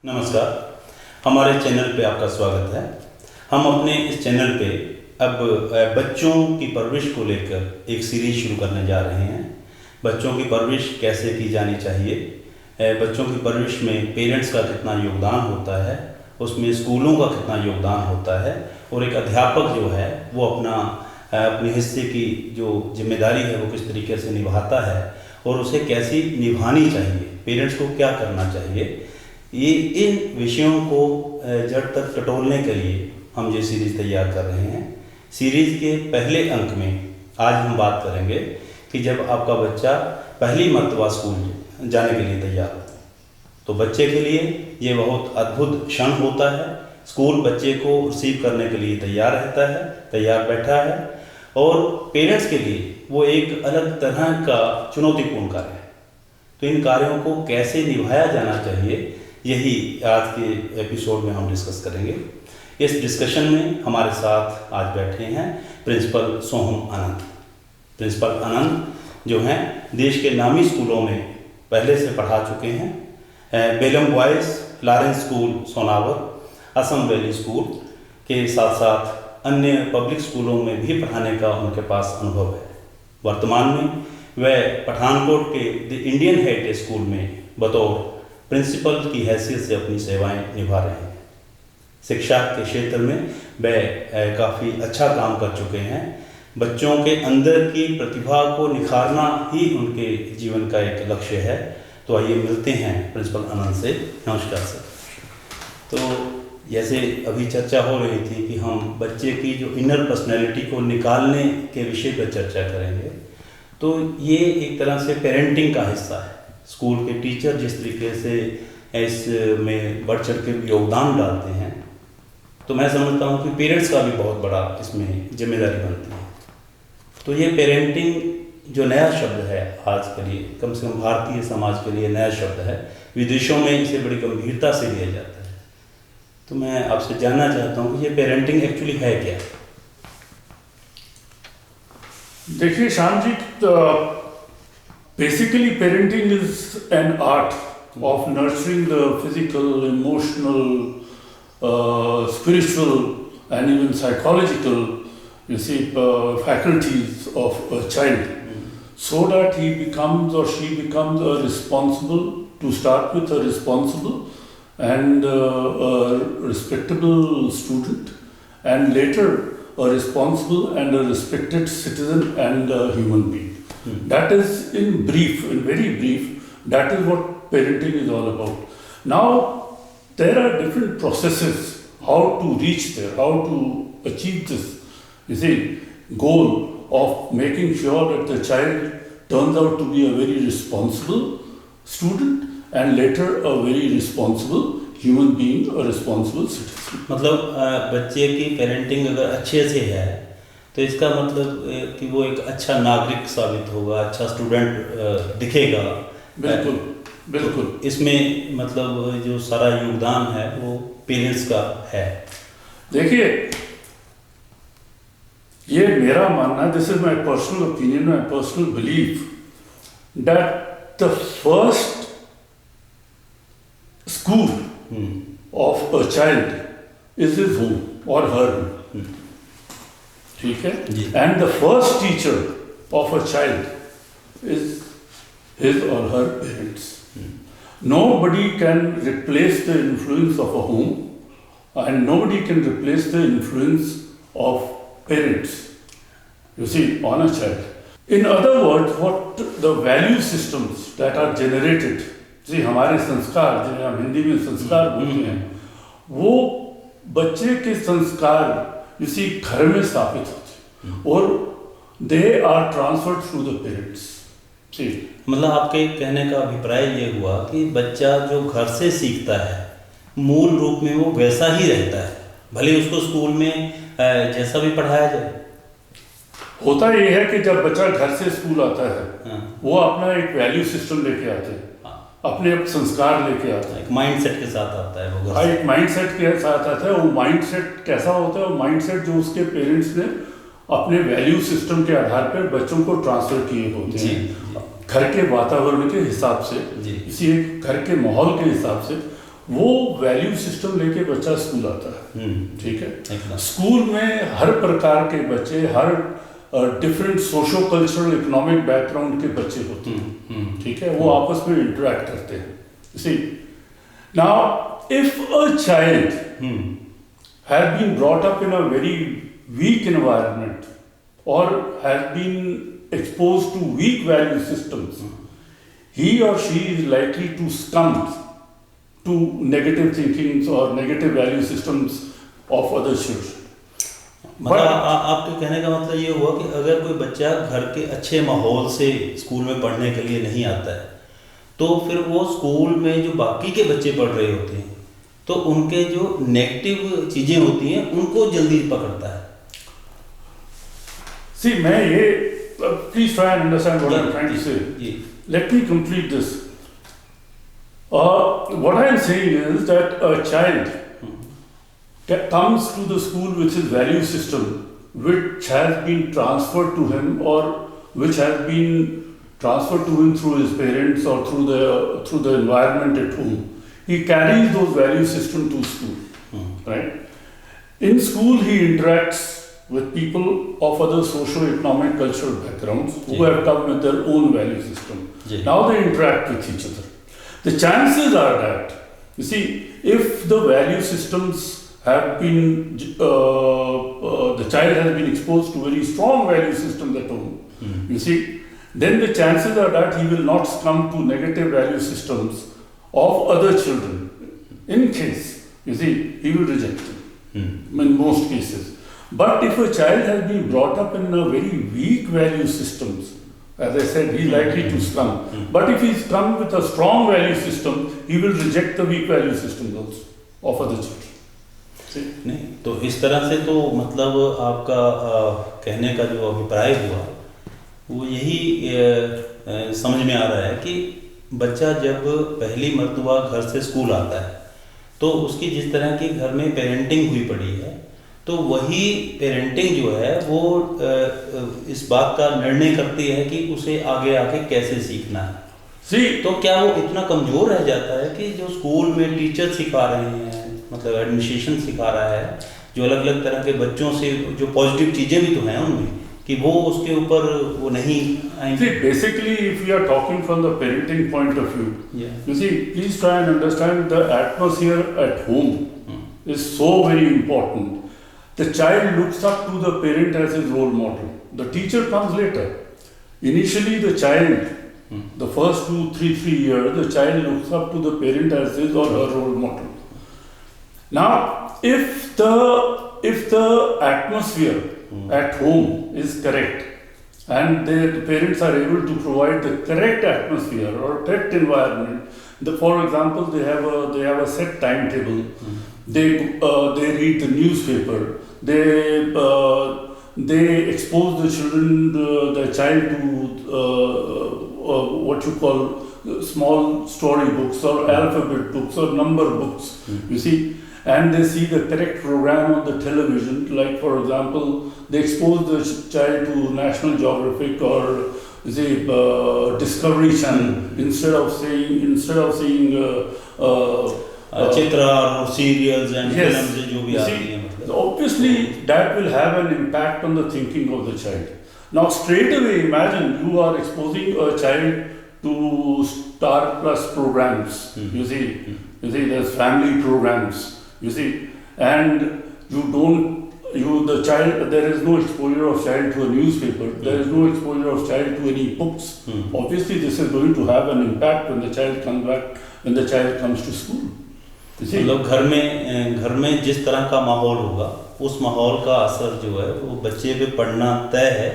नमस्कार, हमारे चैनल पे आपका स्वागत है। हम अपने इस चैनल पे अब बच्चों की परवरिश को लेकर एक सीरीज शुरू करने जा रहे हैं। बच्चों की परवरिश कैसे की जानी चाहिए, बच्चों की परवरिश में पेरेंट्स का कितना योगदान होता है, उसमें स्कूलों का कितना योगदान होता है और एक अध्यापक जो है वो अपने हिस्से की जो जिम्मेदारी है वो किस तरीके से निभाता है और उसे कैसी निभानी चाहिए, पेरेंट्स को क्या करना चाहिए। ये इन विषयों को जड़ तक टटोलने के लिए हम ये सीरीज़ तैयार कर रहे हैं। सीरीज़ के पहले अंक में आज हम बात करेंगे कि जब आपका बच्चा पहली मर्तबा स्कूल जाने के लिए तैयार होता है तो बच्चे के लिए ये बहुत अद्भुत क्षण होता है। स्कूल बच्चे को रिसीव करने के लिए तैयार रहता है, तैयार बैठा है और पेरेंट्स के लिए वो एक अलग तरह का चुनौतीपूर्ण कार्य है। तो इन कार्यों को कैसे निभाया जाना चाहिए, यही आज के एपिसोड में हम डिस्कस करेंगे। इस डिस्कशन में हमारे साथ आज बैठे हैं प्रिंसिपल सोहम आनंद। प्रिंसिपल आनंद जो हैं देश के नामी स्कूलों में पहले से पढ़ा चुके हैं। Welham boys, Lawrence school Sanawar, Assam valley school के साथ साथ अन्य पब्लिक स्कूलों में भी पढ़ाने का उनके पास अनुभव है। वर्तमान में वह पठानकोट के द इंडियन हेरिटेज स्कूल में बतौर प्रिंसिपल की हैसियत से अपनी सेवाएं निभा रहे हैं। शिक्षा के क्षेत्र में वह काफ़ी अच्छा काम कर चुके हैं। बच्चों के अंदर की प्रतिभा को निखारना ही उनके जीवन का एक लक्ष्य है। तो आइए मिलते हैं प्रिंसिपल आनंद से। नमस्कार सर। तो जैसे अभी चर्चा हो रही थी कि हम बच्चे की जो इनर पर्सनैलिटी को निकालने के विषय पर चर्चा करेंगे, तो ये एक तरह से पेरेंटिंग का हिस्सा है। स्कूल के टीचर जिस तरीके से इसमें बढ़ चढ़ के योगदान डालते हैं, तो मैं समझता हूँ कि पेरेंट्स का भी बहुत बड़ा इसमें जिम्मेदारी बनती है। तो ये पेरेंटिंग जो नया शब्द है आज के लिए, कम से कम भारतीय समाज के लिए नया शब्द है, विदेशों में इसे बड़ी गंभीरता से लिया जाता है। तो मैं आपसे जानना चाहता हूँ कि ये पेरेंटिंग एक्चुअली है क्या? देखिए Shyam ji, basically parenting is an art of nurturing the physical, emotional, spiritual and even psychological, faculties of a child, so that he becomes or she becomes a responsible, to start with, a responsible and a respectable student, and later a responsible and a respected citizen and a human being. That is in brief, in very brief, that is what parenting is all about. Now, there are different processes how to reach there, how to achieve this, goal of making sure that the child turns out to be a very responsible student and later a very responsible human being, a responsible citizen. मतलब बच्चे की parenting अगर अच्छे से है तो इसका मतलब कि वो एक अच्छा नागरिक साबित होगा, अच्छा स्टूडेंट दिखेगा। बिल्कुल बिल्कुल। तो इसमें मतलब जो सारा योगदान है वो पेरेंट्स का है। देखिए, ये मेरा मानना, this is my personal opinion, my personal belief, that the first school of a child is his home और हर होम। ठीक है? And the first teacher of a child is his और हर parents. Nobody can replace the influence of a home, and nobody can replace the influence of parents, you see, on a child. In other words, what the value systems that are generated, see, हमारे संस्कार, जिन्हें हम हिंदी में संस्कार बोलते हैं, वो बच्चे के संस्कार इसी घर में स्थापित होते हैं और they are transferred through the parents. मतलब आपके कहने का अभिप्राय ये हुआ कि बच्चा जो घर से सीखता है मूल रूप में वो वैसा ही रहता है, भले उसको स्कूल में जैसा भी पढ़ाया जाए। होता ये है कि जब बच्चा घर से स्कूल आता है, वो अपना एक वैल्यू सिस्टम लेके आते हैं, अपने संस्कार लेके आता है, एक माइंडसेट के साथ आता है वो। एक माइंडसेट के साथ आता है। वो माइंडसेट कैसा होता है? वो माइंडसेट जो उसके पेरेंट्स ने अपने वैल्यू सिस्टम के आधार पर बच्चों को ट्रांसफर किए होते हैं, घर के वातावरण के हिसाब से, इसी घर के माहौल के हिसाब से वो वैल्यू सिस्टम लेके बच्चा स्कूल आता है, ठीक है। एकदम। स्कूल में हर प्रकार के बच्चे, हर different socio cultural economic background के बच्चे होते हैं, ठीक है। वो आपस में इंटरेक्ट करते हैं। See now if a child has been brought up in a very weak environment or has been exposed to weak value systems, he or she is likely to succumb to negative thinkings or negative value systems of other children. मतलब आपके कहने का मतलब ये हुआ कि अगर कोई बच्चा घर के अच्छे माहौल से स्कूल में पढ़ने के लिए नहीं आता है, तो फिर वो स्कूल में जो बाकी के बच्चे पढ़ रहे होते हैं तो उनके जो नेगेटिव चीजें होती हैं उनको जल्दी पकड़ता है। See, मैं ये please try and understand what I'm trying to say. Let me complete this. What I am saying is that a child comes to the school with his value system, which has been transferred to him or which has been transferred to him through his parents or through the environment at home. He carries those value system to school, right? In school, he interacts with people of other socio-economic, cultural backgrounds who have come with their own value system. Now they interact with each other. The chances are that, you see, if the value systems have been, the child has been exposed to very strong value systems at home, you see, then the chances are that he will not succumb to negative value systems of other children. In case, you see, he will reject them in most cases. But if a child has been brought up in a very weak value systems, as I said, he is likely to succumb. But if he's come with a strong value system, he will reject the weak value systems also of other children. See? नहीं, तो इस तरह से तो मतलब आपका कहने का जो अभिप्राय हुआ वो यही समझ में आ रहा है कि बच्चा जब पहली मर्तबा घर से स्कूल आता है तो उसकी जिस तरह की घर में पेरेंटिंग हुई पड़ी है तो वही पेरेंटिंग जो है वो इस बात का निर्णय करती है कि उसे आगे आके कैसे सीखना है। तो क्या वो इतना कमज़ोर रह जाता है कि जो स्कूल में टीचर सिखा रहे हैं, मतलब एडमिनिस्ट्रेशन सिखा रहा है, जो अलग अलग तरह के बच्चों से जो पॉजिटिव चीज़ें भी तो हैं उनमें, कि वो उसके ऊपर वो नहीं आएंगे? See, basically, if we are talking from the parenting point of view, you see, please try and understand the atmosphere at home is so very important. The child looks up to the parent as his role model. The teacher comes later. Initially, the child, the first 2-3 years, the child looks up to the parent as his or her role model. Now, if the atmosphere at home is correct and the parents are able to provide the correct atmosphere or correct environment, for example, they have a set timetable. They read the newspaper. They expose the children, the child to what you call small story books or alphabet books or number books. You see. And they see the correct program on the television, like for example, they expose the child to National Geographic or Discovery Channel instead of seeing चित्र और serials and films जो भी आती हैं, मतलब obviously that will have an impact on the thinking of the child. Now straight away, imagine you are exposing a child to Star Plus programs. You see, there's family programs. You see, and there is no exposure of child to a newspaper, there is no exposure of child to any books. Obviously, this is going to have an impact when the child comes back, when the child comes to school. मतलब घर में जिस तरह का माहौल होगा उस माहौल का असर जो है वो बच्चे पे पड़ना तय है,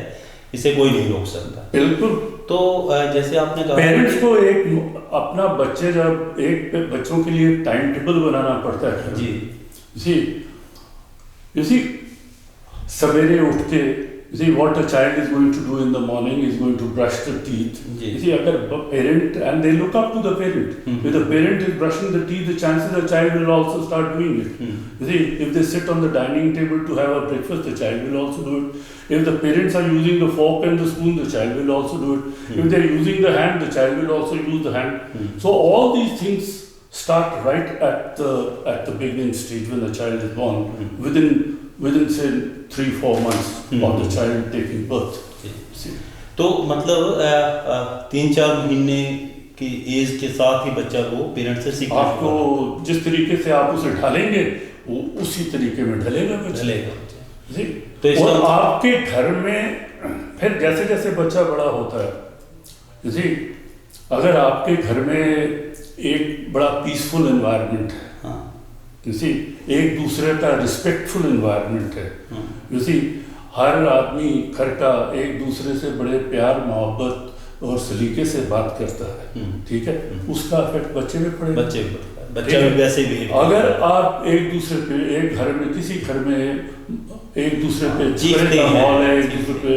इसे कोई नहीं रोक सकता। बिल्कुल। तो जैसे आपने कहा पेरेंट्स को एक अपना बच्चों के लिए टाइम टेबल बनाना पड़ता है जी। You see, सवेरे उठ के You see, what a child is going to do in the morning is going to brush the teeth. You see, अगर parent, and they look up to the parent. If the parent is brushing the teeth, the chances the child will also start doing it. You see, if they sit on the dining table to have a breakfast, the child will also do it. If the parents are using the fork and the spoon, the child will also do it. If they are using the hand, the child will also use the hand. So all these things start right at the beginning stage when the child is born, within say 3-4 months of the child taking birth. See. तो मतलब 3-4 महीने की as के साथ ही बच्चा को parents से सीखना आपको जिस तरीके से आप उसे ढालेंगे वो उसी तरीके में ढलेगा ढलेगा। तो और आपके घर में फिर जैसे जैसे बच्चा बड़ा होता है जी, अगर आपके घर में एक बड़ा पीसफुल एनवायरनमेंट है, हाँ, जैसे एक दूसरे का रिस्पेक्टफुल एनवायरनमेंट है, जैसे हर आदमी घर का एक दूसरे से बड़े प्यार मोहब्बत और सलीके से बात करता है, ठीक है, उसका इफेक्ट बच्चे में पड़ेगा। बच्चा भी वैसे भी अगर आप एक दूसरे पे एक घर में किसी घर में एक दूसरे पे चिढ़ने का माहौल है, एक दूसरे पे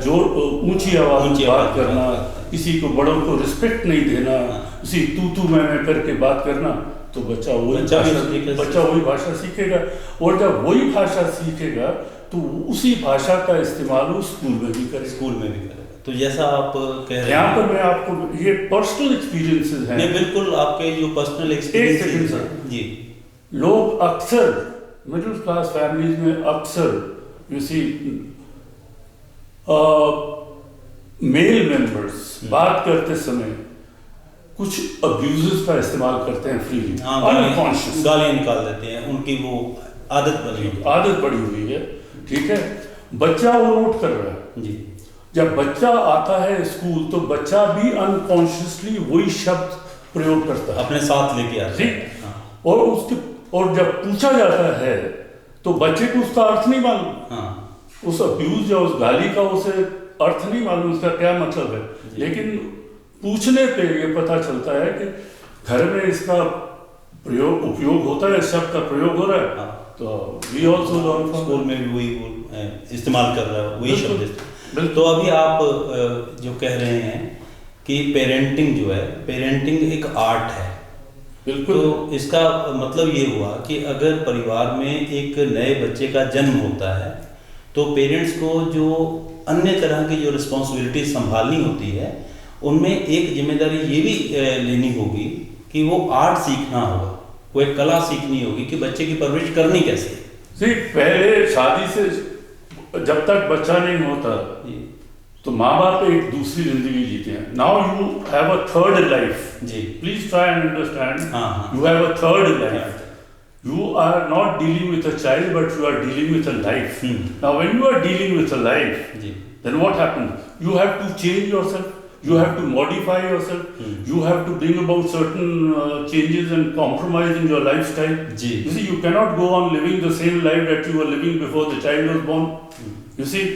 जोर ऊंची आवाज में बात करना, किसी को बड़ों को रिस्पेक्ट नहीं देना, उसी तू मैं करके बात करना, तो बच्चा वही भाषा सीखेगा। और जब वही भाषा सीखेगा तो उसी भाषा का इस्तेमाल वो स्कूल में भी करेगा। तो जैसा आप कह रहे हैं, यहाँ पर मैं आपको ये पर्सनल एक्सपीरियंसेस हैं। नहीं, बिल्कुल आपके जो पर्सनल एक्सपीरियंस जी, लोग अक्सर मिडिल क्लास फैमिलीज में अक्सर यू सी मेल मेंबर्स बात करते समय कुछ अब्यूजेस का इस्तेमाल करते हैं फ्रीली, अनकॉन्शियस गालियां निकाल देते हैं, उनकी वो आदत पड़ी हुई है, ठीक है। बच्चा वो नोट कर रहा है जी। जब बच्चा आता है स्कूल तो बच्चा भी अनकॉन्शियसली वही शब्द प्रयोग करता है, अपने साथ लेके आता है। और जब पूछा जाता है तो बच्चे को उसका अर्थ नहीं मालूम, उस अब्यूज या उस गाली का उसे अर्थ नहीं मालूम, उसका क्या मतलब है, लेकिन पूछने पे ये पता चलता है कि घर में इसका उपयोग होता है, शब्द का प्रयोग हो रहा है, तो वी ऑल्सो लर्न, स्कूल में भी वही इस्तेमाल कर रहा है, वही शब्द। तो अभी आप जो कह रहे हैं कि पेरेंटिंग जो है, पेरेंटिंग एक आर्ट है, बिल्कुल। तो इसका मतलब ये हुआ कि अगर परिवार में एक नए बच्चे का जन्म होता है तो पेरेंट्स को जो अन्य तरह की जो रिस्पॉन्सिबिलिटी संभालनी होती है उनमें एक जिम्मेदारी ये भी लेनी होगी कि वो आर्ट सीखना होगा, वो एक कला सीखनी होगी कि बच्चे की परवरिश करनी कैसे। जी, पहले शादी से जब तक बच्चा नहीं होता तो माँ बाप एक दूसरी जिंदगी जीते हैं। Now you have a third life जी, प्लीज ट्राई एंड अंडरस्टैंड, हाँ, you have a third life, you are not dealing with a child but you are dealing with a life. Now when you are dealing with a life, then what happens? You have to change yourself, you have to modify yourself, you have to bring about certain changes and compromise in your lifestyle. You see, you cannot go on living the same life that you were living before the child was born. You see,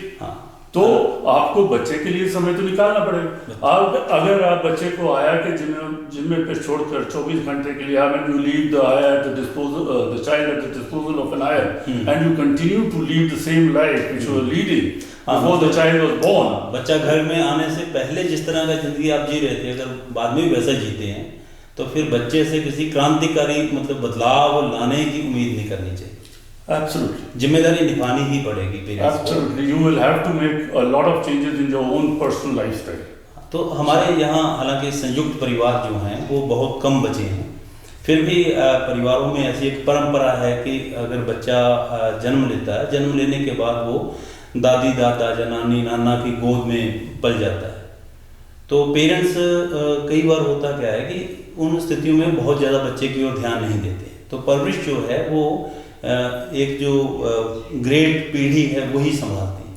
तो आपको बच्चे के लिए समय तो निकालना पड़ेगा। अगर आप बच्चे को आया के जिम्मे पे छोड़कर 24 घंटे के लिए when you leave the ayah at the disposal, the child at the disposal of an ayah, and you continue to lead the same life which you were leading before the child was born. बच्चा घर में आने से पहले जिस तरह का जिंदगी आप जी रहे थे, अगर बाद में भी वैसा जीते हैं तो फिर बच्चे से किसी क्रांतिकारी मतलब बदलाव लाने की उम्मीद नहीं करनी चाहिए। Absolutely. जिम्मेदारी निभानी ही पड़ेगी पेरेंट्स को। Absolutely. You will have to make a lot of changes in your own personal lifestyle. तो हमारे यहाँ हालांकि संयुक्त परिवार जो हैं वो बहुत कम बचे हैं, फिर भी परिवारों में ऐसी एक परंपरा है कि अगर बच्चा जन्म लेता है, जन्म लेने के बाद वो दादी दादा या नानी नाना की गोद में पल जाता है। तो पेरेंट्स कई बार होता क्या है कि उन स्थितियों में बहुत ज़्यादा बच्चे की ओर ध्यान नहीं देते, तो परवरिश जो है वो एक जो ग्रेट पीढ़ी है वही संभालती है,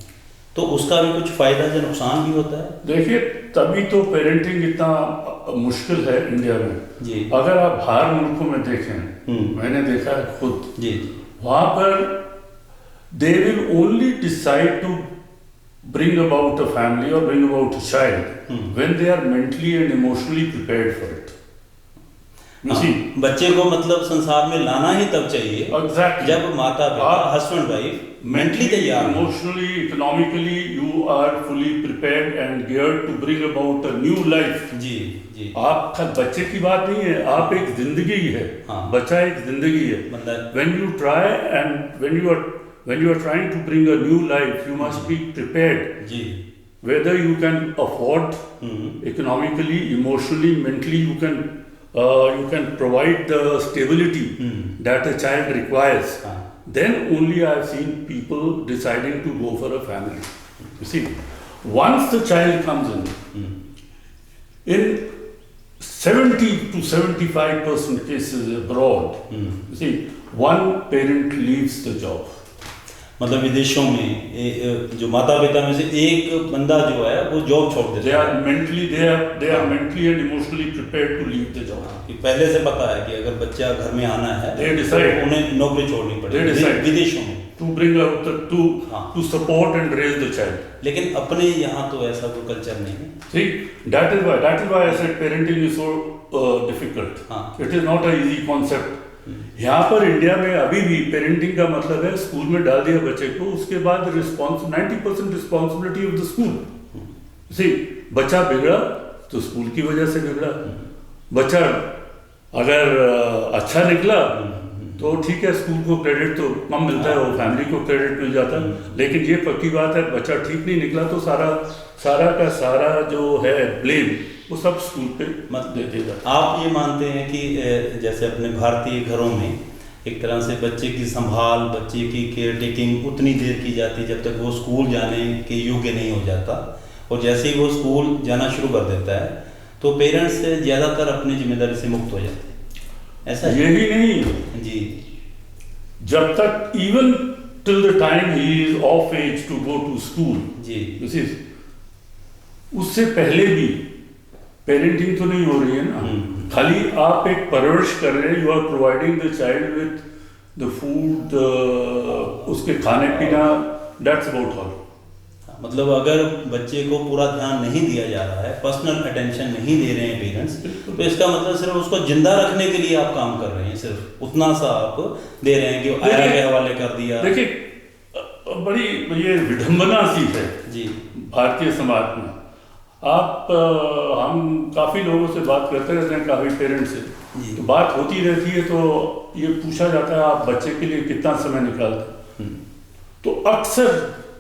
तो उसका भी कुछ फायदा या नुकसान भी होता है। देखिए, तभी तो पेरेंटिंग इतना मुश्किल है इंडिया में जी। अगर आप बाहर मुल्कों में देखें, मैंने देखा है खुद जी, वहाँ पर they will only decide to bring about a family or bring about a child when they are mentally and emotionally prepared for it. बच्चे को मतलब संसार में लाना ही तब चाहिए exactly. जब माता पिता हस्बैंड वाइफ मेंटली तैयार, emotionally, economically you are fully prepared and geared to bring about a new life. जी जी, आपका बच्चे की बात नहीं है, आप एक जिंदगी है। बच्चा एक जिंदगी है। when you try and when you are trying to bring a new life, you must be prepared. Ji, whether you can afford economically, emotionally, mentally, you can you can provide the stability that a child requires, then only I have seen people deciding to go for a family. You see, once the child comes in 70 to 75% cases abroad, you see, one parent leaves the job. मतलब विदेशों में जो माता पिता में से एक बंदा जो है वो जॉब छोड़ देता है। They are mentally and emotionally prepared to leave the job. कि पहले से पता है कि अगर बच्चा घर में आना है They decide. तो उन्हें नौकरी छोड़नी पड़ेगी विदेशों में to bring out to support and raise the child. लेकिन अपने यहाँ तो ऐसा कोई कल्चर नहीं है। See, that is why I said parenting is so difficult. It is not an easy concept. यहाँ पर इंडिया में अभी भी पेरेंटिंग का मतलब है स्कूल में डाल दिया बच्चे को, उसके बाद 90% रिस्पॉन्सिबिलिटी ऑफ द स्कूल। सी, बच्चा बिगड़ा तो स्कूल की वजह से बिगड़ा, बच्चा अगर अच्छा निकला तो ठीक है, स्कूल को क्रेडिट तो कम मिलता है, वो फैमिली को क्रेडिट मिल जाता है। लेकिन ये पक्की बात है, बच्चा ठीक नहीं निकला तो सारा का सारा जो है ब्लेम वो सब स्कूल पे मत दे देगा। आप ये मानते हैं कि जैसे अपने भारतीय घरों में एक तरह से बच्चे की संभाल, बच्चे की केयर टेकिंग उतनी देर की जाती है जब तक वो स्कूल जाने के योग्य नहीं हो जाता, और जैसे ही वो स्कूल जाना शुरू कर देता है तो पेरेंट्स ज़्यादातर अपनी जिम्मेदारी से मुक्त हो जाते हैं। ऐसा यही नहीं जी, जब तक even till the time he is of age to go to school जी, उससे पहले भी पेरेंटिंग तो नहीं हो रही है ना, खाली आप एक परवरिश कर रहे हैं, you are providing the child with the food, उसके खाने पीना, दैट्स अबाउट ऑल। मतलब अगर बच्चे को पूरा ध्यान नहीं दिया जा रहा है, पर्सनल अटेंशन नहीं दे रहे हैं पेरेंट्स, तो इसका मतलब सिर्फ उसको जिंदा रखने के लिए आप काम कर रहे हैं, सिर्फ उतना सा आप दे रहे हैं कि आया के हवाले कर दिया। देखिए, बड़ी ये विडंबना सी है जी भारतीय समाज में। आप हम काफ़ी लोगों से बात करते रहते हैं, काफ़ी पेरेंट्स से तो बात होती रहती है, तो ये पूछा जाता है आप बच्चे के लिए कितना समय निकालते हैं, तो अक्सर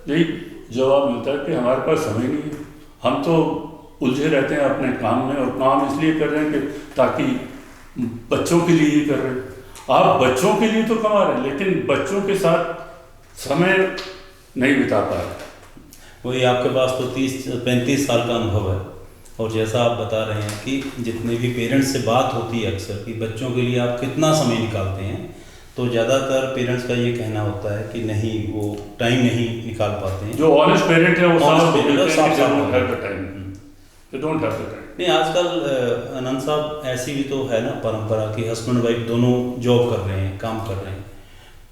यही जवाब मिलता है कि हमारे पास समय नहीं है, हम तो उलझे रहते हैं अपने काम में, और काम इसलिए कर रहे हैं कि ताकि बच्चों के लिए ही कर रहे हैं। आप बच्चों के लिए तो कमा रहे हैं, लेकिन बच्चों के साथ समय नहीं बिता पा रहे। वही आपके पास तो 30-35 साल का अनुभव है, और जैसा आप बता रहे हैं कि जितने भी पेरेंट्स से बात होती है अक्सर कि बच्चों के लिए आप कितना समय निकालते हैं, तो ज़्यादातर पेरेंट्स का ये कहना होता है कि नहीं, वो टाइम नहीं निकाल पाते हैं। जो ऑनेस्ट पेरेंट है वो नहीं, आजकल अनंत साहब ऐसी भी तो है ना परंपरा कि हस्बैंड वाइफ दोनों जॉब कर रहे हैं, काम कर रहे हैं,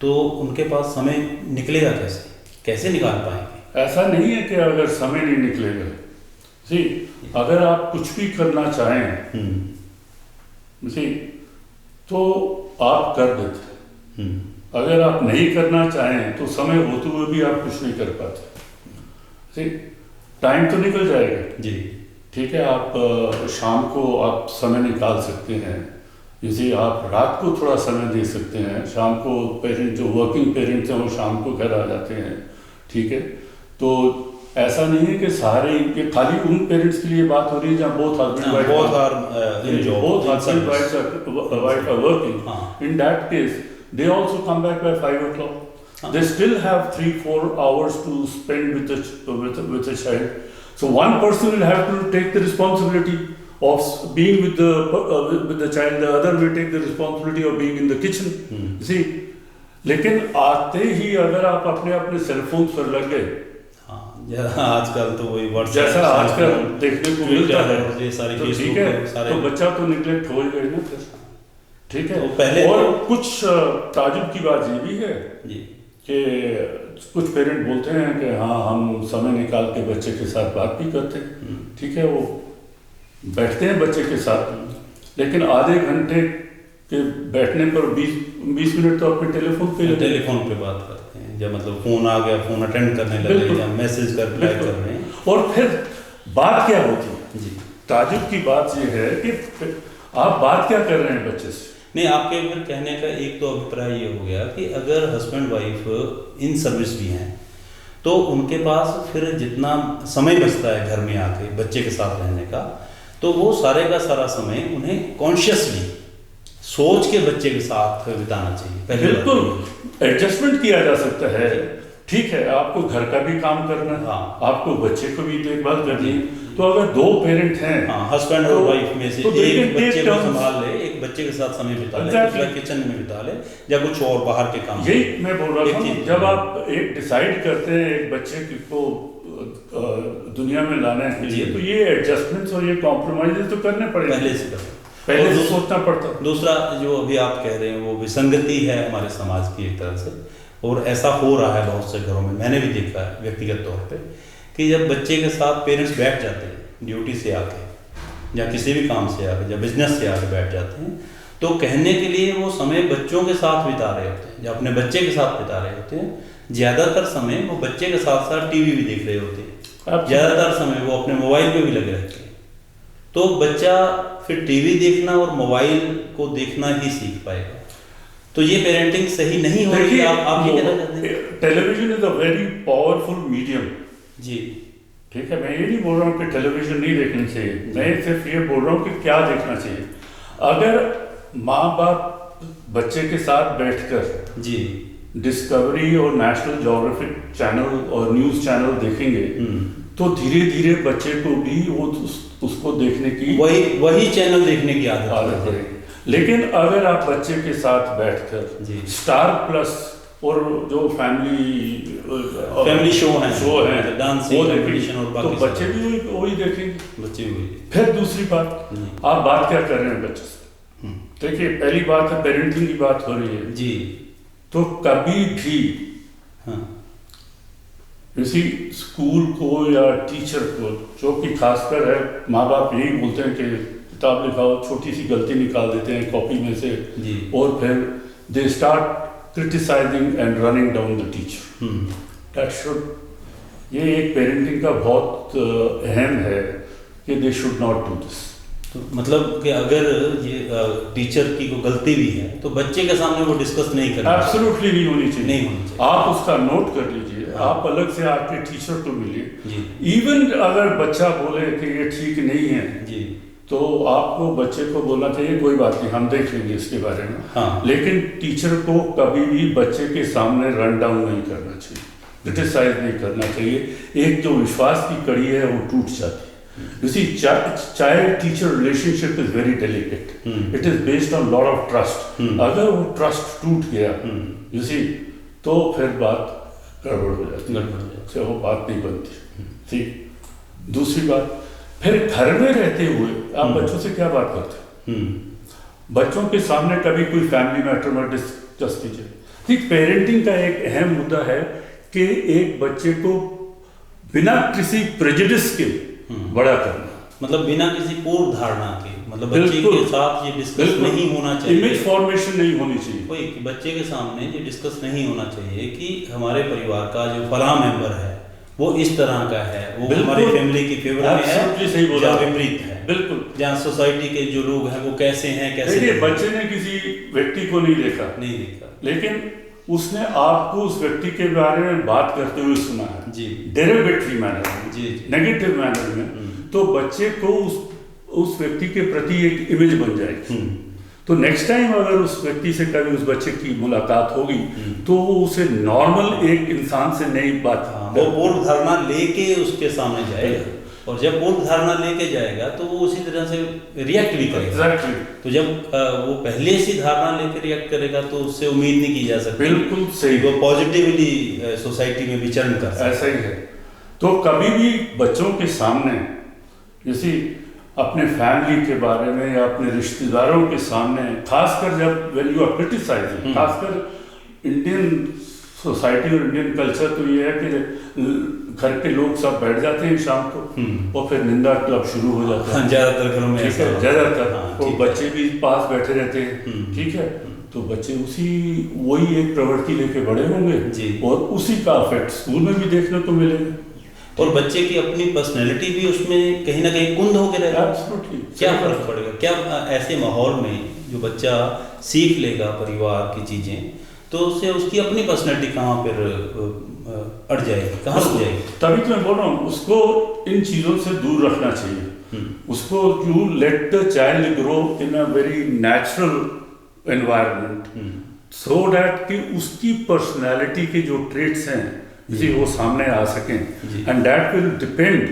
तो उनके पास समय निकलेगा कैसे निकाल पाएंगे? ऐसा नहीं है कि अगर समय नहीं निकलेगा। सी, अगर आप कुछ भी करना चाहें सी, तो आप कर देते, अगर आप नहीं करना चाहें तो समय होते हुए भी आप कुछ नहीं कर पाते। सी, टाइम तो निकल जाएगा जी, ठीक है, आप शाम को आप समय निकाल सकते हैं, जैसे आप रात को थोड़ा समय दे सकते हैं, शाम को पेरेंट जो वर्किंग पेरेंट्स हैं वो शाम को घर आ जाते हैं, ठीक है। तो ऐसा नहीं है कि सारे ये खाली उन पेरेंट्स के लिए बात हो रही है जहाँ both husband wife are working. In that case they also come back by 5 o'clock. They still have 3-4 hours to spend with the child. So one person will have to take the responsibility of being with the child. The other will take the responsibility of being in the kitchen. See, लेकिन आते ही अगर आप अपने cellphone पर लग गए, आजकल तो वही व्हाट्सएप जैसा आजकल देखने को मिलता है, तो ठीक है, तो बच्चा तो निगलेक्ट हो ही गई ना, ठीक है। तो पहले और कुछ ताजुब की बात ये भी है जी कि कुछ पेरेंट बोलते हैं कि हाँ हम समय निकाल के बच्चे के साथ बात भी करते हैं, ठीक है, वो बैठते हैं बच्चे के साथ, लेकिन आधे घंटे के बैठने पर 20 मिनट तो अपने टेलीफोन पे बात करते हैं, जब मतलब फोन आ गया, फोन अटेंड करने लगे या मैसेज कर रिप्लाई कर रहे हैं। और फिर बात क्या होती है जी, ताजुब की बात ये है कि आप बात क्या कर रहे हैं बच्चे से। नहीं, आपके फिर कहने का एक तो अभिप्राय ये हो गया कि अगर हस्बैंड वाइफ इन सर्विस भी हैं तो उनके पास फिर जितना समय बचता है घर में आके बच्चे के साथ रहने का, तो वो सारे का सारा समय उन्हें कॉन्शियसली सोच के बच्चे के साथ बिताना चाहिए। पहली बात बिल्कुल एडजस्टमेंट किया जा सकता है। ठीक है, आपको घर का भी काम करना है, हाँ। आपको बच्चे को भी देखभाल करनी है, तो अगर दो पेरेंट हैं, हाँ, हस्बैंड और वाइफ में से तो एक take बच्चे को turns। संभाल ले, एक बच्चे के साथ समय बिता ले, Exactly। दूसरा किचन में बिता ले या कुछ और बाहर के काम। यही मैं बोल रहा एक था, चीज- जब आप एक डिसाइड करते हैं एक बच्चे को दुनिया में लाने के लिए, जी। तो ये एडजस्टमेंट्स और ये कॉम्प्रोमाइज तो करने पड़ेंगे, पहले से करो। पहले और से सोचना पड़ता। दूसरा जो अभी आप कह रहे हैं वो विसंगति है हमारे समाज की एक तरह से, और ऐसा हो रहा है बहुत से घरों में, मैंने भी देखा है व्यक्तिगत तौर पे कि जब बच्चे के साथ पेरेंट्स बैठ जाते हैं ड्यूटी से आके या किसी भी काम से आके या बिजनेस से आके बैठ जाते हैं, तो कहने के लिए वो समय बच्चों के साथ बिता रहे होते हैं या अपने बच्चे के साथ बिता रहे होते हैं। ज़्यादातर समय वो बच्चे के साथ साथ टीवी भी देख रहे होते हैं, ज़्यादातर समय वो अपने मोबाइल पे भी लगे रहते हैं। तो बच्चा फिर टीवी देखना और मोबाइल को देखना ही सीख पाएगा। तो ये पेरेंटिंग सही नहीं हो रही। आप ये कहना चाहते हैं? Television is a very powerful medium. जी, ठीक है, मैं ये नहीं बोल रहा हूँ कि टेलीविजन नहीं देखनी चाहिए, मैं सिर्फ ये बोल रहा हूँ कि क्या देखना चाहिए। अगर माँ बाप बच्चे के साथ बैठकर जी, डिस्कवरी और नेशनल ज्योग्राफिक चैनल और न्यूज़ चैनल देखेंगे, तो धीरे धीरे बच्चे को भी वो उसको देखने की वही चैनल देखने की आदत आदत पड़ेगी। लेकिन अगर आप बच्चे के साथ बैठकर जी। स्टार प्लस और जो फैमिली शो है, वो डांसिंग देखेंगे, कंपटीशन और तो बाकी बच्चे भी वही देखेंगे। बच्चे भी फिर दूसरी बात, आप बात क्या कर रहे हैं बच्चे से? देखिए, पहली बात है पेरेंटिंग की बात हो रही है जी। तो कभी भी हाँ, किसी स्कूल को या टीचर को, जो कि खासकर है माँ बाप यही बोलते हैं कि किताब लिखाओ, छोटी सी गलती निकाल देते हैं कॉपी में से जी। और फिर they start criticising and running down the teacher. That should, ये एक पेरेंटिंग का बहुत अहम है कि they should not do this. तो मतलब कि अगर ये टीचर की कोई गलती भी है तो बच्चे के सामने वो डिस्कस नहीं करना, एब्सोल्युटली नहीं होनी चाहिए। नहीं होनी चाहिए। आप उसका नोट कर लीजिए, हाँ। आप अलग से आपके टीचर को मिलिए। जी इवन अगर बच्चा बोले कि ये ठीक नहीं है, जी, तो आपको बच्चे को बोलना चाहिए कोई बात नहीं, हम देख लेंगे इसके बारे में। हाँ। लेकिन टीचर को कभी भी बच्चे के सामने रन डाउन नहीं करना चाहिए, क्रिटिसाइज नहीं करना चाहिए। एक जो विश्वास की कड़ी है वो टूट जाती है। You see, child-teacher relationship is very delicate. It is based on lot of trust. अगर वो trust टूट गया, you see, तो फिर बात गड़बड़ हो जाती है, वो बात नहीं बनती। ठीक। दूसरी बात, फिर घर में रहते हुए आप बच्चों से क्या बात करते हैं? बच्चों के सामने कभी कोई फैमिली मैटर में डिस्कस कीजिए। ठीक, पेरेंटिंग का एक अहम मुद्दा है कि एक बच्चे को बिना किसी प्रेजुडिस के बड़ा करना, मतलब बिना किसी पूर्व धारणा के, मतलब बच्चे के साथ ये डिस्कस नहीं होना चाहिए, इमेज फॉर्मेशन नहीं होनी चाहिए। कोई बच्चे के सामने ये डिस्कस नहीं होना चाहिए कि हमारे परिवार का जो फलां मेंबर है वो इस तरह का है, वो हमारी फैमिली की फेवर में है, सही बोला, या विपरीत है। बिल्कुल। जहाँ सोसाइटी के जो लोग हैं वो कैसे हैं, कैसे देखिए, बच्चे ने किसी व्यक्ति को नहीं देखा, लेकिन उसने आपको उस व्यक्ति के बारे में बात करते हुए सुना है जी, डेरिवेटरी मैनर में, जी, नेगेटिव मैनर में, तो बच्चे को उस व्यक्ति के प्रति एक इमेज बन जाएगी। तो नेक्स्ट टाइम अगर उस व्यक्ति से कभी उस बच्चे की मुलाकात होगी तो वो उसे नॉर्मल एक इंसान से नई बात, वो पूर्व धारणा लेके उसके सामने जाएगा, और जब पूर्व धारणा लेके जाएगा तो वो उसी तरह से रिएक्ट भी करेगा। Exactly. तो जब वो पहले से धारणा लेके रिएक्ट करेगा तो उससे उम्मीद नहीं की जा सकती बिल्कुल सही, वो पॉजिटिवली सोसाइटी में विचरण कर सकता। ऐसा ही है। तो कभी भी बच्चों के सामने, जैसे अपने फैमिली के बारे में या अपने रिश्तेदारों के सामने, खासकर जब व्हेन यू आर क्रिटिसाइजिंग, खासकर इंडियन सोसाइटी और इंडियन कल्चर तो ये है कि घर के लोग सब बैठ जाते हैं शाम को और फिर निंदा क्लब शुरू हो जाता है। ज्यादातर घरों में ठीक है, ज्यादातर तो ठीक बच्चे भी पास बैठे रहते हैं। ठीक है, तो बच्चे वही एक प्रवृत्ति लेके बड़े होंगे जी, और उसी का इफेक्ट स्कूल में भी देखने को मिलेगा। और बच्चे की अपनी पर्सनैलिटी भी उसमें कहीं ना कहीं कुंद होकर रहेगा। Absolutely. क्या फर्क पड़ेगा, क्या ऐसे माहौल में जो बच्चा सीख लेगा परिवार की चीजें, तो उससे उसकी अपनी पर्सनैलिटी कहाँ पर अड़ जाएगी, कहाँ रुक जाएगी। तभी तो मैं बोल रहा हूँ उसको इन चीज़ों से दूर रखना चाहिए। उसको you let the child grow in a very natural environment so that कि उसकी पर्सनैलिटी के जो ट्रेट्स हैं जी वो सामने आ सकें एंड दैट विल डिपेंड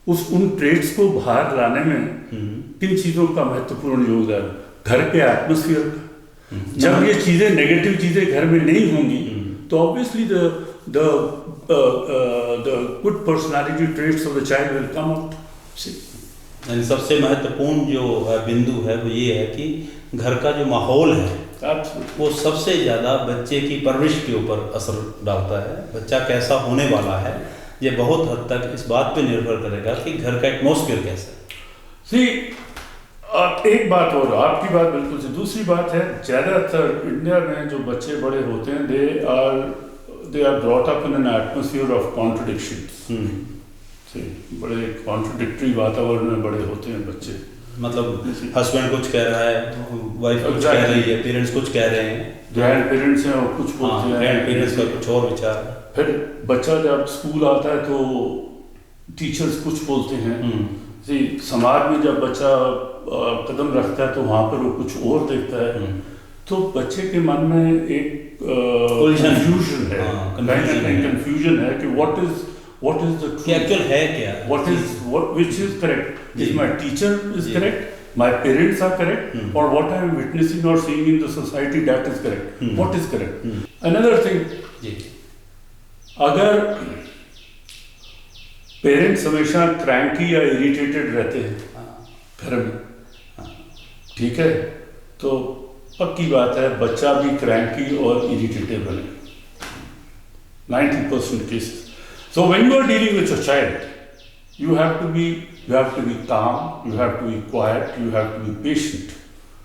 उन ट्रेट्स को बाहर लाने में किन चीज़ों का महत्वपूर्ण योगदान, घर के एटमोसफियर का। जब ये चीज़ें नेगेटिव चीज़ें घर में नहीं होंगी तो obviously the good personality traits of the child will come out. यानी सबसे महत्वपूर्ण जो बिंदु है वो ये है कि घर का जो माहौल है वो सबसे ज़्यादा बच्चे की परवरिश के ऊपर असर डालता है। बच्चा कैसा होने वाला है ये बहुत हद तक इस बात पे निर्भर करेगा कि घर का एटमॉस्फेयर कैसा है। सी एक बात और आपकी बात बिल्कुल सी, दूसरी बात है ज़्यादातर इंडिया में जो बच्चे बड़े होते हैं they are brought up in an atmosphere of contradictions. बड़े कॉन्ट्रडिक्टरी वातावरण में बड़े होते हैं बच्चे। मतलब हस्बैंड कुछ कह रहा है, वाइफ कुछ कह रही है, पेरेंट्स कुछ कह रहे हैं, ग्रैंड पेरेंट्स हैं और कुछ बोलते हैं, ग्रैंड पेरेंट्स का कुछ और विचार। फिर बच्चा जब स्कूल आता है तो टीचर्स कुछ बोलते हैं। समाज में जब बच्चा कदम रखता है तो वहाँ पर वो कुछ और देखता है। तो बच्चे के मन में एक कंफ्यूजन है, कंफ्यूजन है कि what is the truth? Actual है क्या? Which is correct? Is my teacher is correct? My parents are correct? Or what I am witnessing or seeing in the society that is correct? What is correct? Another thing, अगर parents हमेशा cranky या irritated रहते हैं घर में, ठीक है, तो पक्की बात है बच्चा भी क्रैंकी और इरिटेटेड बने 90% cases. So when you are dealing with your child, you have to be calm, you have to be quiet, you have to be patient.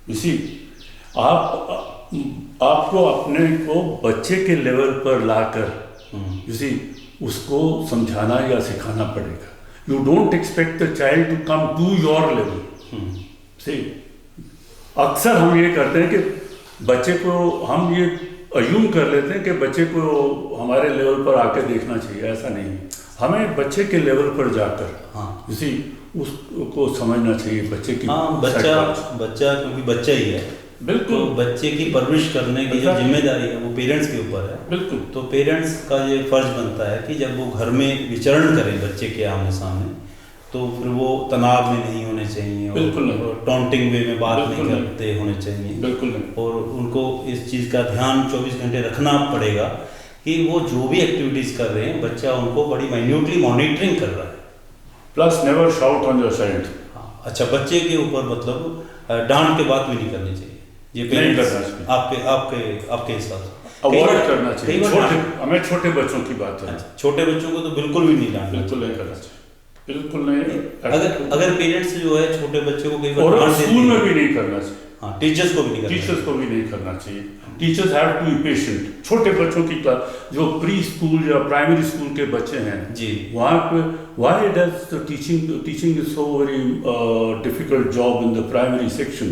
You see, आपको अपने को बच्चे के लेवल पर लाकर you see उसको समझाना या सिखाना पड़ेगा। You don't expect the child to come to your level. See, अक्सर हम ये करते हैं कि बच्चे को हम ये अज्यूम कर लेते हैं कि बच्चे को हमारे लेवल पर आके देखना चाहिए। ऐसा नहीं है, हमें बच्चे के लेवल पर जाकर इसी उसको समझना चाहिए बच्चे की। बच्चा क्योंकि बच्चा ही है, बिल्कुल, तो बच्चे की परवरिश करने की जो जिम्मेदारी है वो पेरेंट्स के ऊपर है। बिल्कुल, तो पेरेंट्स का ये फर्ज बनता है कि जब वो घर में विचरण करें बच्चे के आमने सामने तो फिर वो तनाव में नहीं होने चाहिए, बिल्कुल, और टॉन्टिंग वे में बात नहीं करते होने चाहिए, बिल्कुल, और उनको इस चीज़ का ध्यान 24 घंटे रखना पड़ेगा कि वो जो भी एक्टिविटीज़ कर रहे हैं बच्चा उनको बड़ी माइन्यूटली मॉनिटरिंग कर रहा है। Plus never shout on your child. अच्छा, बच्चे के ऊपर मतलब डांट के बात भी नहीं करनी चाहिए, ये पेरेंट्स आपके हिसाब से अवॉइड करना चाहिए। हमें छोटे बच्चों की बात है, छोटे बच्चों को तो बिल्कुल भी नहीं डांटना, बिल्कुल नहीं करना चाहिए, बिल्कुल नहीं। अगर पेरेंट्स जो है छोटे बच्चे को कई बार और स्कूल में भी नहीं करना चाहिए। टीचर्स को भी नहीं करना चाहिए। Teachers have to be patient. छोटे बच्चों की क्लास जो प्री स्कूल या प्राइमरी स्कूल के बच्चे हैं जी, वहाँ पे why does the teaching is so very difficult job in the primary section,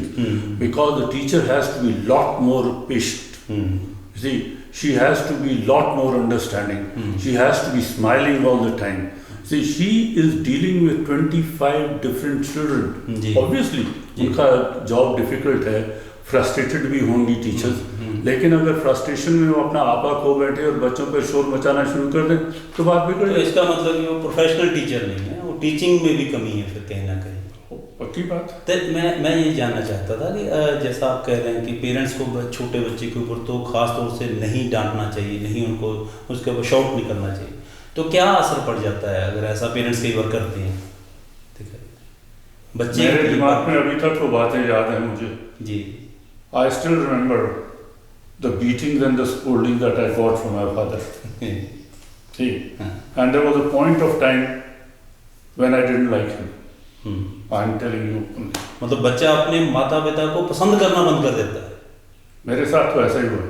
because the teacher has to be lot more patient. See, she has to be lot more understanding. She has to be smiling all the time. See, she is dealing with 25 different children. Obviously, उनका job difficult है, frustrated भी होंगी teachers, लेकिन अगर frustration में वो अपना आपा खो बैठे और बच्चों पर शोर मचाना शुरू कर दें तो बात बिगड़ जाएगी। तो इसका मतलब कि वो प्रोफेशनल टीचर नहीं है, वो टीचिंग में भी कमी है फिर कहीं ना कहीं। पक्की बात। तो मैं ये जानना चाहता था कि जैसा आप कह रहे हैं कि पेरेंट्स को छोटे बच्चे के ऊपर तो खास तौर से नहीं डांटना चाहिए, नहीं उनको उसके ऊपर शाउट नहीं करना चाहिए, तो क्या असर पड़ जाता है अगर ऐसा पेरेंट्स कई बार करते हैं? ठीक है, बच्चे मेरे दिमाग में अभी तक वो बातें याद हैं मुझे जी। I still remember the beatings and the scoldings that I got from my father. ठीक, and there was a point of time when I didn't like him. I'm telling you, मतलब बच्चा अपने माता पिता को पसंद करना बंद कर देता है। मेरे साथ तो ऐसा ही हुआ।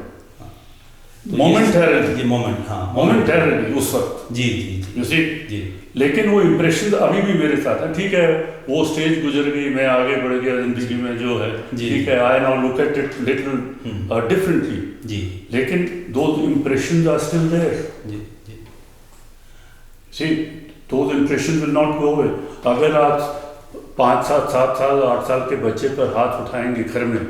मोमेंटरी उस वक्त जी जी you see? जी, लेकिन वो इम्प्रेशन अभी भी मेरे साथ है। ठीक है, वो स्टेज गुजर गई, मैं आगे बढ़ गया जिंदगी में जो है, ठीक है, I now look at it little differently जी, लेकिन those impressions are still there ji ji. See, those impressions will not go away. अगर आप 5 साल 7 साल 8 साल के बच्चे पर हाथ उठाएंगे घर में,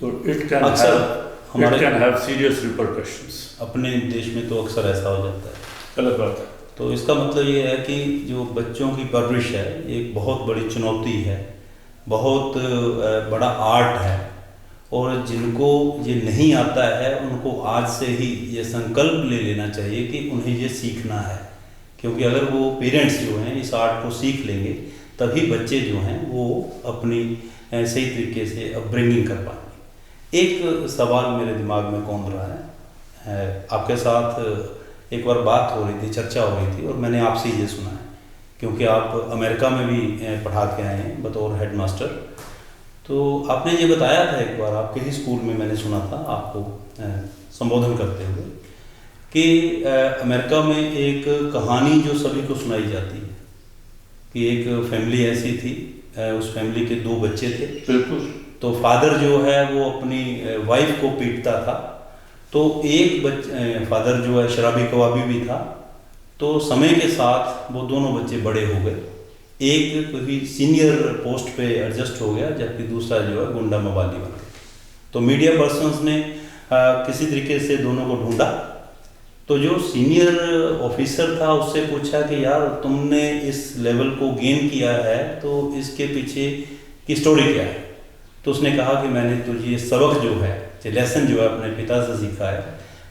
तो it can have serious repercussions. अपने देश में तो अक्सर ऐसा हो जाता है। गलत बात है। तो इसका मतलब ये है कि जो बच्चों की परवरिश है एक बहुत बड़ी चुनौती है, बहुत बड़ा आर्ट है, और जिनको ये नहीं आता है उनको आज से ही ये संकल्प ले लेना चाहिए कि उन्हें ये सीखना है, क्योंकि अगर वो पेरेंट्स जो हैं इस आर्ट को सीख लेंगे तभी बच्चे जो हैं वो अपनी सही तरीके से अपब्रिंगिंग कर पाएंगे। एक सवाल मेरे दिमाग में कौन रहा है, आपके साथ एक बार बात हो रही थी, चर्चा हो रही थी, और मैंने आपसे ये सुना है क्योंकि आप अमेरिका में भी पढ़ा के आए हैं बतौर हेडमास्टर। तो आपने ये बताया था एक बार आपके ही स्कूल में, मैंने सुना था आपको संबोधन करते हुए, कि अमेरिका में एक कहानी जो सभी को सुनाई जाती है कि एक फैमिली ऐसी थी, उस फैमिली के 2 बच्चे थे। बिल्कुल। तो फादर जो है वो अपनी वाइफ को पीटता था, तो एक फादर जो है शराबी कबाबी भी था। तो समय के साथ वो दोनों बच्चे बड़े हो गए, एक कोई सीनियर पोस्ट पे एडजस्ट हो गया जबकि दूसरा जो है गुंडा मवाली बन गया। तो मीडिया पर्सन्स ने किसी तरीके से दोनों को ढूंढा, तो जो सीनियर ऑफिसर था उससे पूछा कि यार तुमने इस लेवल को गेन किया है तो इसके पीछे की स्टोरी क्या है। तो उसने कहा कि मैंने तो ये सबक जो है, ये लेसन जो है अपने पिता से सीखा है।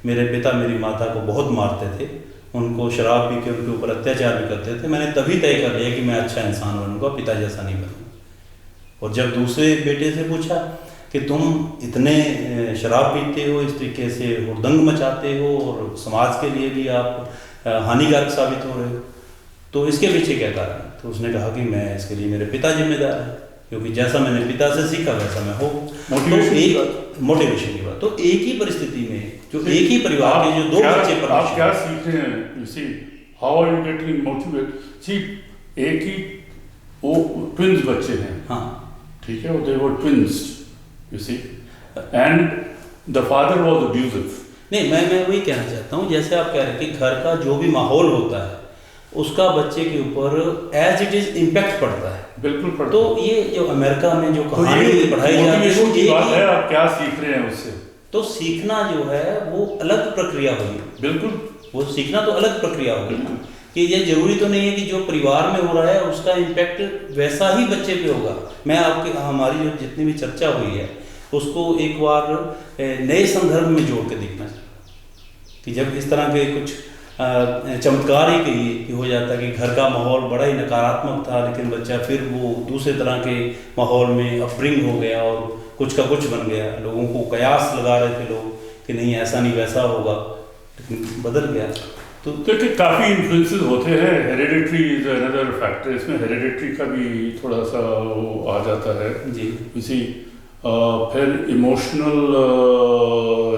मेरे पिता मेरी माता को बहुत मारते थे, उनको शराब पी के उनके ऊपर अत्याचार भी करते थे। मैंने तभी तय कर लिया कि मैं अच्छा इंसान बनूंगा, पिता जैसा नहीं बनूंगा। और जब दूसरे बेटे से पूछा कि तुम इतने शराब पीते हो, इस तरीके से हुड़दंग मचाते हो और समाज के लिए भी आप हानिकारक साबित हो रहे हो, तो इसके पीछे क्या कारण है। तो उसने कहा कि मैं इसके लिए मेरे पिता जिम्मेदार हैं, क्योंकि जैसा मैंने पिता से सीखा वैसा मैं हो। मोटिवेशन की बात। तो एक ही परिस्थिति में जो एक ही परिवार के जो 2 बच्चे पर आप क्या सीख रहे हैं, you see how are you getting motivate. See एक ही वो ट्विंस बच्चे हैं, हाँ ठीक है, they were twins, you see, and the father was abusive. नहीं, मैं वही कहना चाहता हूँ, जैसे आप कह रहे हैं कि घर का जो भी माहौल होता है उसका बच्चे के ऊपर एज इट इज इम्पैक्ट पड़ता है। बिल्कुल पड़ता। तो ये जो अमेरिका में जो कहानी पढ़ाई जाती है वो की बात है, आप क्या सीख रहे हैं उससे। तो सीखना जो है वो अलग प्रक्रिया होगी। बिल्कुल, वो सीखना तो अलग प्रक्रिया होगी कि ये जरूरी तो नहीं है कि जो परिवार में हो रहा है उसका इम्पैक्ट वैसा ही बच्चे पे होगा। मैं आपके हमारी जो जितनी भी चर्चा हुई है उसको एक बार नए संदर्भ में जोड़ के देखना चाहिए कि जब इस तरह के कुछ चमत्कार ही कहिए कि हो जाता है कि घर का माहौल बड़ा ही नकारात्मक था, लेकिन बच्चा फिर वो दूसरे तरह के माहौल में अपब्रिंग हो गया और कुछ का कुछ बन गया। लोगों को कयास लगा रहे थे लोग कि नहीं ऐसा नहीं वैसा होगा, लेकिन बदल गया। तो देखिए काफ़ी इन्फ्लुएंसेस होते हैं। हेरिडिटरी इज अनदर फैक्टर, इसमें हेरिडिटरी का भी थोड़ा सा वो आ जाता है जी। इसी फिर emotional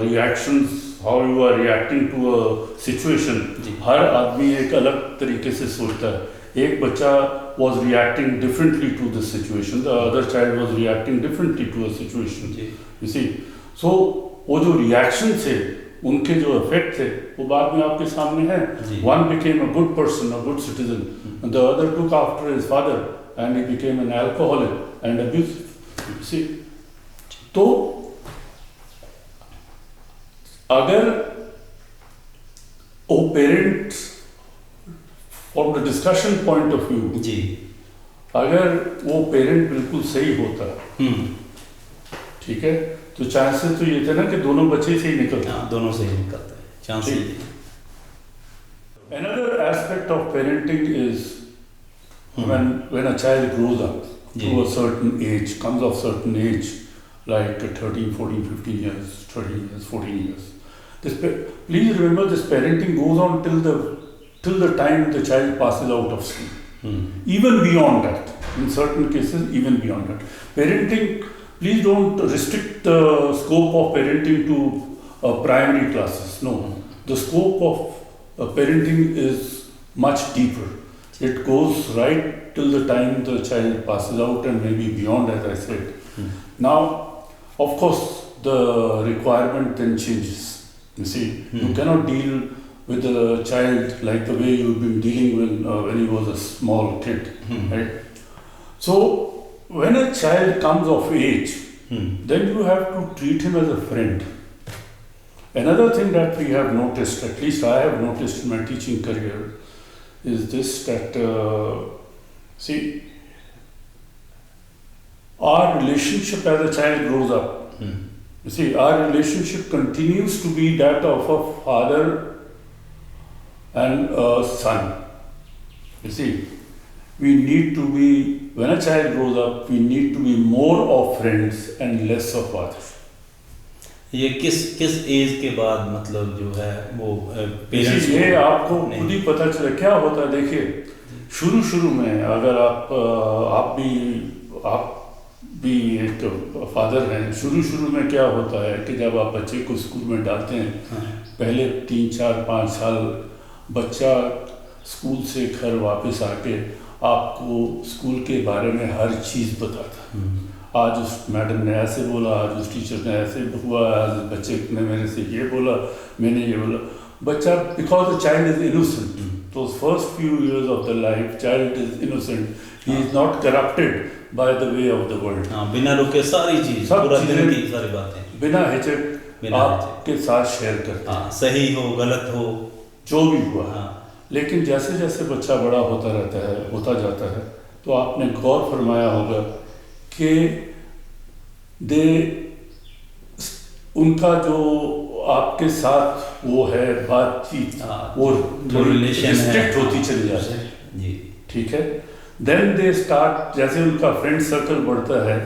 reactions, how you are reacting to a situation. हर आदमी एक अलग तरीके से सोचता है। एक बच्चा was reacting differently to the situation, the other child was reacting differently to a situation, you see. So वो जो reaction थे, उनके जो effect थे, वो बाद में आपके सामने है। One became a good person, a good citizen, and the other took after his father and he became an alcoholic and abusive, you see. तो अगर वो parents from the discussion point of view, जी, अगर वो parent बिल्कुल सही होता, ठीक है, तो चांसेस तो ये थे ना कि दोनों बच्चे से ही निकलते। हाँ, दोनों से ही निकलते हैं, chances. Another aspect of parenting is when a child grows up to a certain age, comes of certain age, like 13, 14, 15 years, 13 years, 14 years. Please remember, this parenting goes on till the time the child passes out of school. Even beyond that, in certain cases, even beyond that. Parenting, please don't restrict the scope of parenting to primary classes. No, the scope of parenting is much deeper. It goes right till the time the child passes out and maybe beyond, as I said. Now, of course, the requirement then changes. You see, you cannot deal with a child like the way you've been dealing when he was a small kid, right? So when a child comes of age, then you have to treat him as a friend. Another thing that we have noticed, at least I have noticed in my teaching career, is this, that see, our relationship as a child grows up. You see, our relationship continues to be that of a father and a son. You see, we need to be, when a child grows up, we need to be more of friends and less of fathers. ये किस as के बाद मतलब जो है वो parents को, ये आपको खुद ही पता चले क्या होता है। देखिए, शुरू में अगर आप भी एक फादर हैं, शुरू में क्या होता है कि जब आप बच्चे को स्कूल में डालते हैं, पहले 3, 4, 5 साल बच्चा स्कूल से घर वापस आके आपको स्कूल के बारे में हर चीज़ बताता। आज उस मैडम ने ऐसे बोला, आज उस टीचर ने ऐसे हुआ, आज बच्चे ने मेरे से ये बोला, मैंने ये बोला। बच्चा, because the child is innocent, तो first few years of the life child is innocent, he is not corrupted by the way of the world. बिना रुके सारी चीज, पूरा दिन की सारी बातें बिना हिचक आपके साथ शेयर करते हैं, सही हो गलत हो जो भी हुआ। लेकिन जैसे जैसे बच्चा बड़ा होता जाता है, तो आपने गौर फरमाया होगा कि उनका जो आपके साथ वो है बातचीत, वो रिस्ट्रिक्ट होती चली जाती है। ठीक है। देन दे स्टार्ट, जैसे उनका फ्रेंड सर्कल बढ़ता है,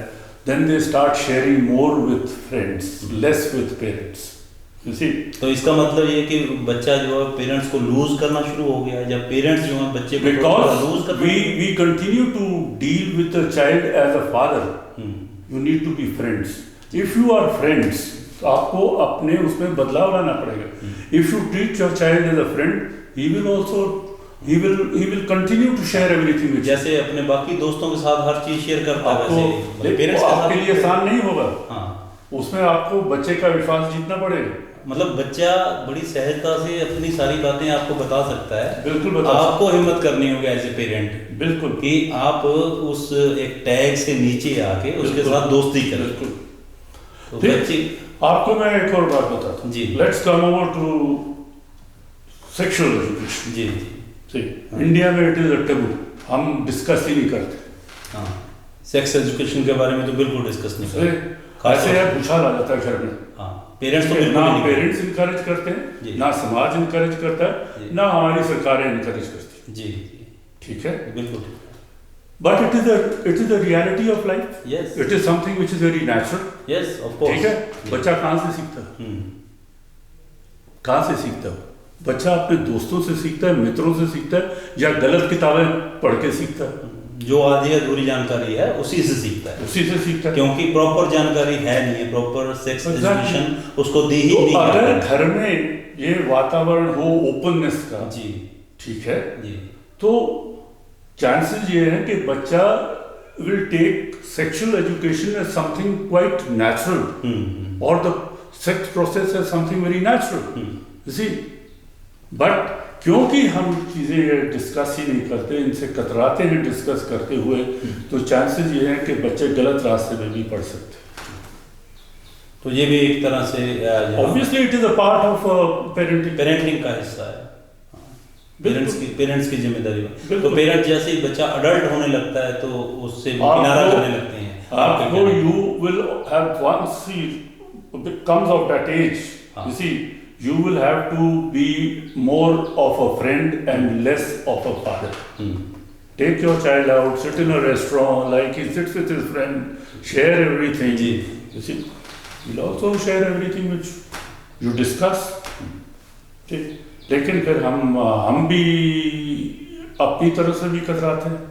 then they start sharing more with friends, less with parents. तो इसका मतलब ये कि बच्चा जो है पेरेंट्स को लूज करना शुरू हो गया, जब पेरेंट्स जो है बच्चे को लूज करते हैं। we continue to deal with the child as a father. You need to be friends. If you are friends, तो आपको अपने उसमें बदलाव लाना पड़ेगा। If you treat your child as a friend, he will continue to share everything with you. जैसे अपने बाकी दोस्तों के साथ हर चीज शेयर करता है, वैसे पेरेंट्स आपके लिए आसान नहीं होगा। हाँ, उसमें आपको बच्चे का विश्वास जीतना पड़ेगा। मतलब बच्चा बड़ी सहजता से अपनी सारी बातें आपको बता सकता है। बिल्कुल बता। आपको हिम्मत करनी होगी एज ए पेरेंट, बिल्कुल, कि आप उस एक टैग से नीचे आके उसके साथ दोस्ती करें। बिल्कुल। तो बच्चे, आपको मैं एक और बात बताता हूँ जी। Let's come over to sexual education. जी जी। इंडिया में इट इज अ टैबू, हम डिस्कस ही नहीं करते। हाँ, सेक्स एजुकेशन के बारे में तो बिल्कुल डिस्कस नहीं करते। ऐसे है पूछा ला जाता है घर में। हाँ, पेरेंट्स तो ना पेरेंट्स इनकरेज करते हैं, ना समाज इनकरेज करता है, ना हमारी सरकारें इनकरेज करती है। जी, ठीक है, बिल्कुल। But it is the reality of life. Yes, it is something which is very natural. Yes, of course. ठीक है। बच्चा कहाँ से सीखता है? कहाँ से सीखता है? बच्चा अपने दोस्तों से सीखता है, मित्रों से सीखता है, या गलत किताबें पढ़ के सीखता है? जो आधी अधूरी जानकारी है उसी से सीखता है, क्योंकि प्रॉपर जानकारी है नहीं है, प्रॉपर सेक्स एजुकेशन उसको दी ही नहीं। अगर घर में ये वातावरण हो ओपननेस का, जी, ठीक है जी, तो चांसेस ये है कि बच्चा will take sexual education as something quite natural, और the sex process as something very natural. You see, but क्योंकि हम चीज़ें डिस्कस ही नहीं करते, इनसे कतराते हैं डिस्कस करते हुए, तो चांसेस ये हैं कि बच्चे गलत रास्ते में भी पढ़ सकते हैं। तो ये भी एक तरह से obviously it is a part of parenting का हिस्सा है, पेरेंट्स की जिम्मेदारी है। तो पेरेंट्स जैसे ही बच्चा अडल्ट होने लगता है तो उससे किनारा करने लगते हैं। आपको you will have once he comes of that age, you see, you will have to be more of a friend and less of a father. Take your child out, sit in a restaurant like he sits with his friend, share everything. You see, you'll also share everything which you discuss. लेकिन फिर हम भी अपनी तरफ से भी कतराते हैं।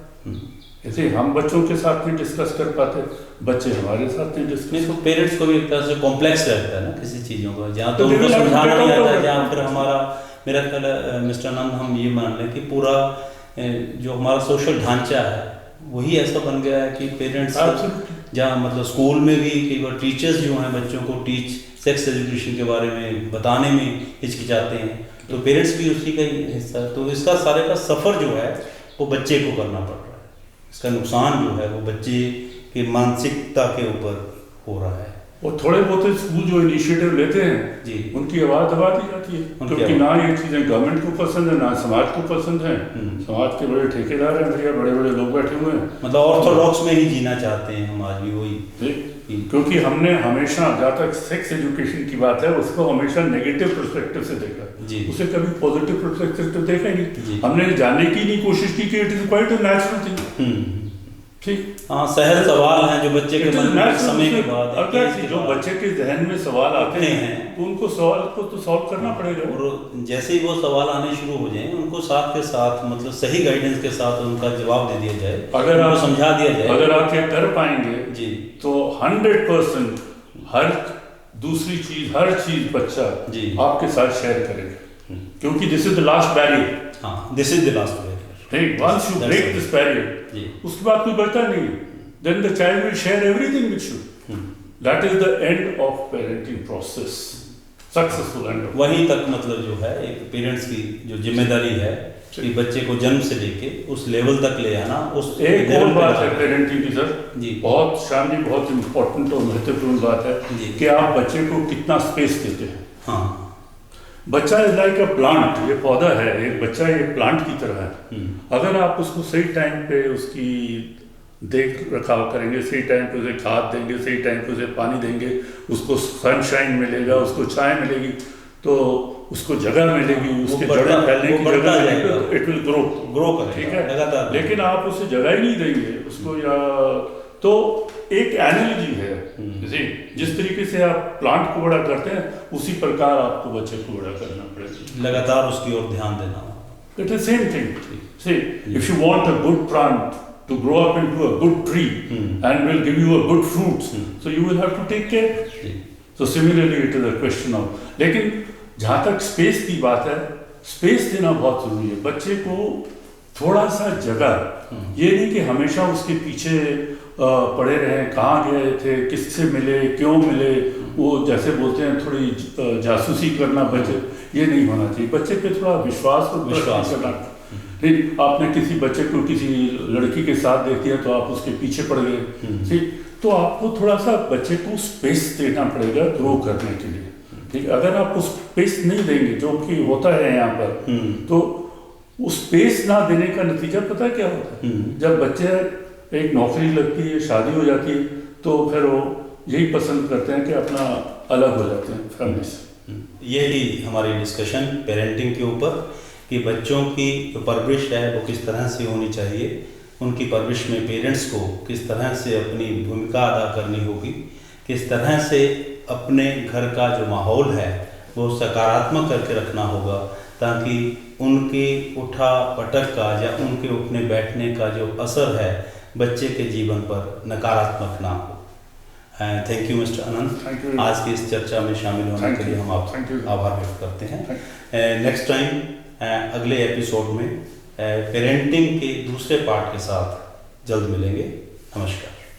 ऐसे हम बच्चों के साथ नहीं डिस्कस कर पाते, बच्चे हमारे साथ नहीं डिस्कस। नहीं, तो पेरेंट्स को भी एक तरह से कॉम्प्लेक्स रहता है ना किसी चीज़ों का, जहाँ तो उनको समझाना नहीं आता है, जहाँ फिर हमारा, मेरा ख्याल है मिस्टर आनंद, हम ये मान लें कि पूरा जो हमारा सोशल ढांचा है वही ऐसा बन गया है कि पेरेंट्स, जहाँ मतलब स्कूल में भी कई बार टीचर्स जो हैं बच्चों को सेक्स एजुकेशन के बारे में बताने में हिचकिचाते हैं, तो पेरेंट्स भी उसी का ही हिस्सा है। तो इसका सारे का सफ़र जो है वो बच्चे को करना पड़ रहा है। इसका नुकसान जो है वो बच्चे की मानसिकता के ऊपर हो रहा है। और थोड़े बहुत स्कूल जो इनिशिएटिव लेते हैं जी, उनकी आवाज़ दबा दी जाती है, क्योंकि ना ये चीज़ें गवर्नमेंट को पसंद है ना समाज को पसंद है। समाज के बड़े ठेकेदार हैं भैया, बड़े बड़े लोग बैठे हुए हैं, मतलब ऑर्थोडॉक्स में ही जीना चाहते हैं हम आज भी वही। क्योंकि हमने हमेशा, जहाँ तक सेक्स एजुकेशन की बात है, उसको हमेशा नेगेटिव पर्सपेक्टिव से देखा, उसे कभी पॉजिटिव पर्सपेक्टिव से देखा ही नहीं। हमने जानने की नहीं कोशिश की कि it is quite a natural thing. ठीक, हाँ, सहज सवाल हैं जो बच्चे के मन में समय के बाद जो बच्चे के जहन में सवाल आते हैं तो उनको सवाल को तो सॉल्व करना पड़ेगा। और जैसे ही वो सवाल आने शुरू हो जाएं उनको साथ के साथ मतलब सही गाइडेंस के साथ उनका जवाब दे दिया जाए, अगर आप समझा दिया जाए, अगर आप ये कर पाएंगे जी, तो 100% हर दूसरी चीज, हर चीज बच्चा जी आपके साथ शेयर करेगा, क्योंकि this is the last barrier. हाँ, this is the last barrier. Once you break this barrier, उसके बाद कोई बचता नहीं, then the child will share everything with you. That is the end of parenting process, successful end of. वहीं तक मतलब जो है एक पेरेंट्स की जो जिम्मेदारी है कि बच्चे को जन्म से लेके उस लेवल तक ले आना। उस एक और बात है पेरेंटिंग की सर जी, बहुत शानदार, बहुत इम्पोर्टेंट और महत्वपूर्ण बात है कि आप बच्चे को कितना स्पेस देते हैं। हाँ, बच्चा इज लाइक अ प्लांट, ये पौधा है, एक बच्चा एक प्लांट की तरह है। अगर आप उसको सही टाइम पे उसकी देख रखाव करेंगे, सही टाइम पे उसे खाद देंगे, सही टाइम पे उसे पानी देंगे, उसको सनशाइन मिलेगा, उसको छाया मिलेगी, तो उसको जगह मिलेगी, उसके जड़ें फैलने की जगह मिलेगी, इट विल ग्रो करेगा, ठीक है लगातार। लेकिन आप उसे जगह ही नहीं देंगे उसको, या तो एक एनालॉजी है, जिस तरीके से आप प्लांट को बड़ा करते हैं उसी प्रकार आपको बच्चे को बड़ा करना पड़ेगा, लगातार उसकी ओर ध्यान देना। It is same thing. See, if you want a good plant to grow up into a good tree and will give you a good fruits, so you will have to take care. So similarly it is a question of, लेकिन जहाँ तक space की बात है, space देना बहुत जरूरी है। बच्चे को थोड़ा सा जगह, ये नहीं कि हमेशा उसके पीछे पड़े रहें, कहाँ गए थे, किससे मिले, क्यों मिले, वो जैसे बोलते हैं थोड़ी जासूसी करना, बच्चे ये नहीं होना चाहिए। बच्चे पे थोड़ा विश्वास करना। ठीक, आपने किसी बच्चे को किसी लड़की के साथ देख दिया तो आप उसके पीछे पड़ गए, ठीक, तो आपको थोड़ा सा बच्चे को स्पेस देना पड़ेगा ग्रो करने के लिए। ठीक, अगर आप उस स्पेस नहीं देंगे, जो कि होता है यहाँ पर, तो उस स्पेस ना देने का नतीजा पता है क्या होता है? जब बच्चे एक नौकरी लगती है, शादी हो जाती है, तो फिर वो यही पसंद करते हैं कि अपना अलग हो जाते हैं फैमिली से। यही हमारी डिस्कशन पेरेंटिंग के ऊपर कि बच्चों की जो परवरिश है वो किस तरह से होनी चाहिए, उनकी परवरिश में पेरेंट्स को किस तरह से अपनी भूमिका अदा करनी होगी, किस तरह से अपने घर का जो माहौल है वो सकारात्मक करके रखना होगा, ताकि उनके उठा पटक का या उनके उठने बैठने का जो असर है बच्चे के जीवन पर नकारात्मक ना हो। थैंक यू मिस्टर अनंत, आज की इस चर्चा में शामिल होने के लिए हम आपका आभार व्यक्त करते हैं। नेक्स्ट टाइम अगले एपिसोड में पेरेंटिंग के दूसरे पार्ट के साथ जल्द मिलेंगे। नमस्कार।